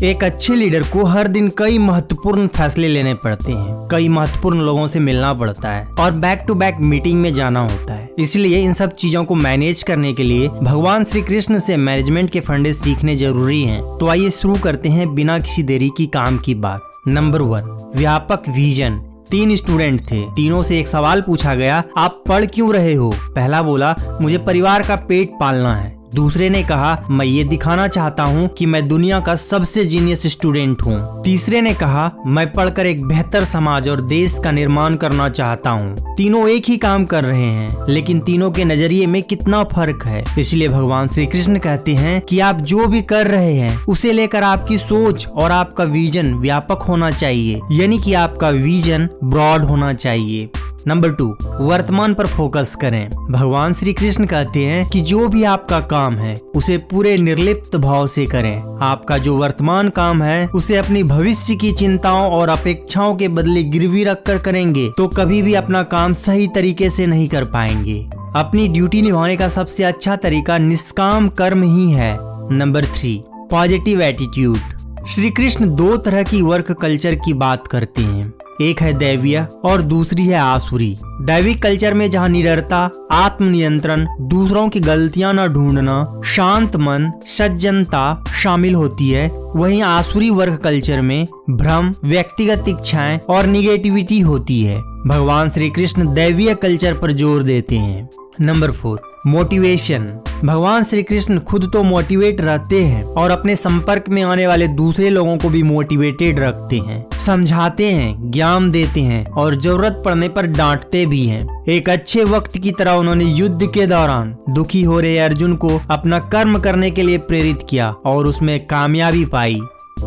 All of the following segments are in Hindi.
एक अच्छे लीडर को हर दिन कई महत्वपूर्ण फैसले लेने पड़ते हैं, कई महत्वपूर्ण लोगों से मिलना पड़ता है और बैक टू बैक मीटिंग में जाना होता है। इसलिए इन सब चीजों को मैनेज करने के लिए भगवान श्री कृष्ण से मैनेजमेंट के फंडे सीखने जरूरी हैं। तो आइए शुरू करते हैं बिना किसी देरी की काम की बात। नंबर 1, व्यापक विजन। 3 स्टूडेंट थे, तीनों से एक सवाल पूछा गया, आप पढ़ क्यों रहे हो? पहला बोला, मुझे परिवार का पेट पालना है। दूसरे ने कहा, मैं ये दिखाना चाहता हूँ कि मैं दुनिया का सबसे जीनियस स्टूडेंट हूँ। तीसरे ने कहा, मैं पढ़कर एक बेहतर समाज और देश का निर्माण करना चाहता हूँ। तीनों एक ही काम कर रहे हैं, लेकिन तीनों के नजरिए में कितना फर्क है। इसलिए भगवान श्री कृष्ण कहते हैं कि आप जो भी कर रहे हैं उसे लेकर आपकी सोच और आपका विजन व्यापक होना चाहिए, यानी कि आपका विजन ब्रॉड होना चाहिए। नंबर 2, वर्तमान पर फोकस करें। भगवान श्री कृष्ण कहते हैं कि जो भी आपका काम है उसे पूरे निर्लिप्त भाव से करें। आपका जो वर्तमान काम है उसे अपनी भविष्य की चिंताओं और अपेक्षाओं के बदले गिरवी रखकर करेंगे तो कभी भी अपना काम सही तरीके से नहीं कर पाएंगे। अपनी ड्यूटी निभाने का सबसे अच्छा तरीका निष्काम कर्म ही है। Number 3, positive attitude. Shri Krishna 2 तरह की वर्क कल्चर की बात करते हैं, एक है दैवीय और दूसरी है आसुरी। दैविक कल्चर में जहाँ निडरता, आत्मनियंत्रण, दूसरों की गलतियां न ढूंढना, शांत मन, सज्जनता शामिल होती है, वहीं आसुरी वर्क कल्चर में भ्रम, व्यक्तिगत इच्छाएं और निगेटिविटी होती है। भगवान श्री कृष्ण दैवीय कल्चर पर जोर देते हैं। Number 4, motivation. भगवान श्री कृष्ण खुद तो मोटिवेट रहते हैं और अपने संपर्क में आने वाले दूसरे लोगों को भी मोटिवेटेड रखते हैं, समझाते हैं, ज्ञान देते हैं और जरूरत पड़ने पर डांटते भी हैं। एक अच्छे वक्त की तरह उन्होंने युद्ध के दौरान दुखी हो रहे अर्जुन को अपना कर्म करने के लिए प्रेरित किया और उसमें कामयाबी पाई।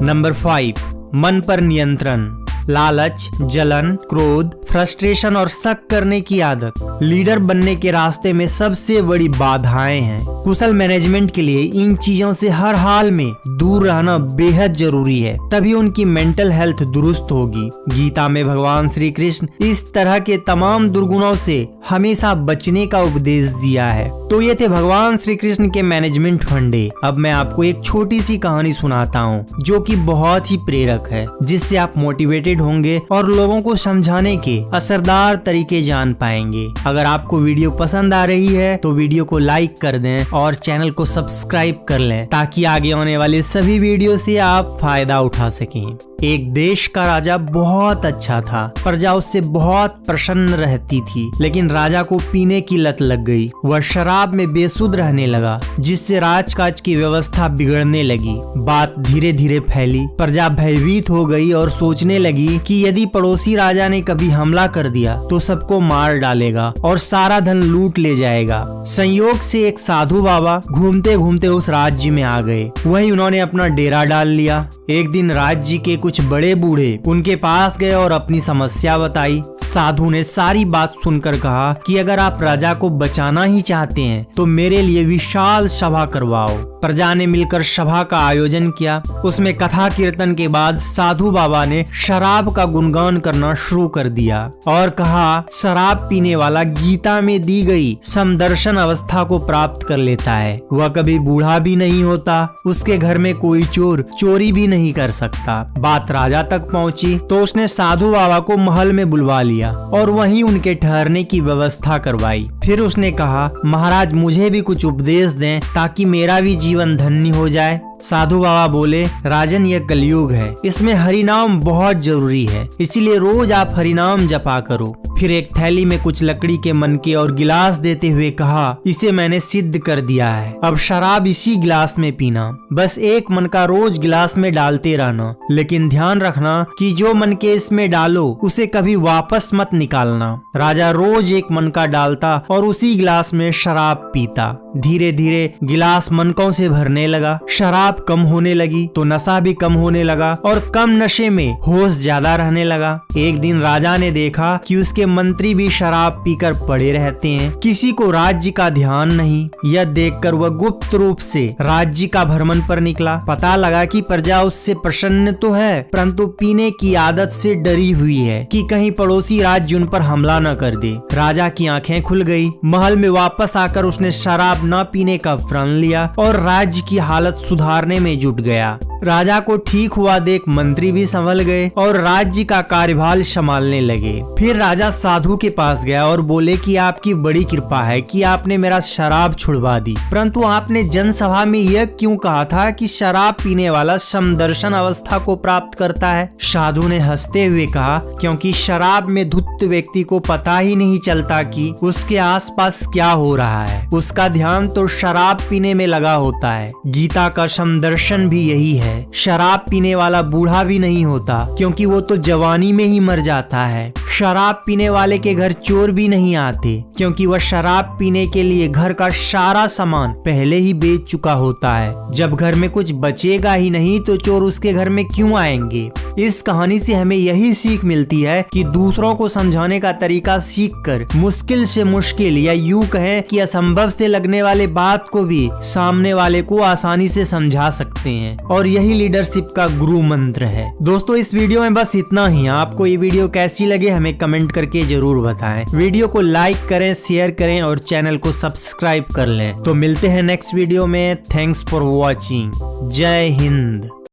नंबर 5, मन पर नियंत्रण। लालच, जलन, क्रोध, फ्रस्ट्रेशन और शक करने की आदत लीडर बनने के रास्ते में सबसे बड़ी बाधाएं हैं। कुशल मैनेजमेंट के लिए इन चीजों से हर हाल में दूर रहना बेहद जरूरी है, तभी उनकी मेंटल हेल्थ दुरुस्त होगी। गीता में भगवान श्री कृष्ण इस तरह के तमाम दुर्गुणों से हमेशा बचने का उपदेश दिया है। तो ये थे भगवान श्री कृष्ण के मैनेजमेंट फंडे। अब मैं आपको एक छोटी सी कहानी सुनाता हूँ जो कि बहुत ही प्रेरक है, जिससे आप मोटिवेटेड होंगे और लोगों को समझाने के असरदार तरीके जान पाएंगे। अगर आपको वीडियो पसंद आ रही है तो वीडियो को लाइक कर दें और चैनल को सब्सक्राइब कर लें ताकि आगे आने वाले सभी वीडियो से आप फायदा उठा सकें। एक देश का राजा बहुत अच्छा था, प्रजा उससे बहुत प्रसन्न रहती थी, लेकिन राजा को पीने की लत लग गई। वह शराब में बेसुध रहने लगा, जिससे राजकाज की व्यवस्था बिगड़ने लगी। बात धीरे धीरे फैली, प्रजा भयभीत हो गई और सोचने लगी कि यदि पड़ोसी राजा ने कभी हमला कर दिया तो सबको मार डालेगा और सारा धन लूट ले जाएगा। संयोग से एक साधु बाबा घूमते घूमते उस राज्य में आ गए। वहीं उन्होंने अपना डेरा डाल लिया। एक दिन राज्य के कुछ बड़े बूढ़े उनके पास गए और अपनी समस्या बताई। साधु ने सारी बात सुनकर कहा कि अगर आप राजा को बचाना ही चाहते हैं तो मेरे लिए विशाल सभा करवाओ। प्रजा ने मिलकर सभा का आयोजन किया। उसमें कथा कीर्तन के बाद साधु बाबा ने शराब का गुणगान करना शुरू कर दिया और कहा, शराब पीने वाला गीता में दी गई समदर्शन अवस्था को प्राप्त कर लेता है। वह कभी बूढ़ा भी नहीं होता, उसके घर में कोई चोर चोरी भी नहीं कर सकता। बात राजा तक पहुंची तो उसने साधु बाबा को महल में बुलवा लिया और वहीं उनके ठहरने की व्यवस्था करवाई। फिर उसने कहा, महाराज मुझे भी कुछ उपदेश दें ताकि मेरा भी जीवन धन्य हो जाए। साधु बाबा बोले, राजन यह कलयुग है, इसमें हरिनाम बहुत जरूरी है, इसीलिए रोज आप हरिनाम जपा करो। फिर एक थैली में कुछ लकड़ी के मनके और गिलास देते हुए कहा, इसे मैंने सिद्ध कर दिया है, अब शराब इसी गिलास में पीना। बस एक मनका रोज गिलास में डालते रहना, लेकिन ध्यान रखना कि जो मनके इसमें डालो उसे कभी वापस मत निकालना। राजा रोज एक मनका डालता और उसी गिलास में शराब पीता। धीरे धीरे गिलास मनकों से भरने लगा। शराब कम होने लगी तो नशा भी कम होने लगा और कम नशे में होश ज्यादा रहने लगा। एक दिन राजा ने देखा कि उसके के मंत्री भी शराब पीकर पड़े रहते हैं। किसी को राज्य का ध्यान नहीं। यह देखकर वह गुप्त रूप से राज्य का भ्रमण पर निकला। पता लगा कि प्रजा उससे प्रसन्न तो है, परंतु पीने की आदत से डरी हुई है कि कहीं पड़ोसी राज्य उन पर हमला न कर दे। राजा की आंखें खुल गई। महल में वापस आकर उसने शराब न पीने का प्रण लिया और राज्य की हालत सुधारने में जुट गया। राजा को ठीक हुआ देख मंत्री भी संभल गए और राज्य का कार्यभार संभालने लगे। फिर राजा साधु के पास गया और बोले कि आपकी बड़ी कृपा है कि आपने मेरा शराब छुड़वा दी, परंतु आपने जनसभा में यह क्यों कहा था कि शराब पीने वाला समदर्शन अवस्था को प्राप्त करता है? साधु ने हंसते हुए कहा, क्योंकि शराब में धुत व्यक्ति को पता ही नहीं चलता कि उसके आसपास क्या हो रहा है। उसका ध्यान तो शराब पीने में लगा होता है। गीता का समदर्शन भी यही है। शराब पीने वाला बूढ़ा भी नहीं होता, क्योंकि वो तो जवानी में ही मर जाता है। शराब पीने वाले के घर चोर भी नहीं आते, क्योंकि वह शराब पीने के लिए घर का सारा सामान पहले ही बेच चुका होता है। जब घर में कुछ बचेगा ही नहीं तो चोर उसके घर में क्यों आएंगे? इस कहानी से हमें यही सीख मिलती है कि दूसरों को समझाने का तरीका सीखकर मुश्किल से मुश्किल या यूं कहें कि असंभव से लगने वाले बात को भी सामने वाले को आसानी से समझा सकते हैं, और यही लीडरशिप का गुरु मंत्र है। दोस्तों, इस वीडियो में बस इतना ही। आपको ये वीडियो कैसी लगे हमें कमेंट करके जरूर बताएं। वीडियो को लाइक करें, शेयर करें और चैनल को सब्सक्राइब कर लें। तो मिलते हैं नेक्स्ट वीडियो में। Thanks for watching. जय हिंद।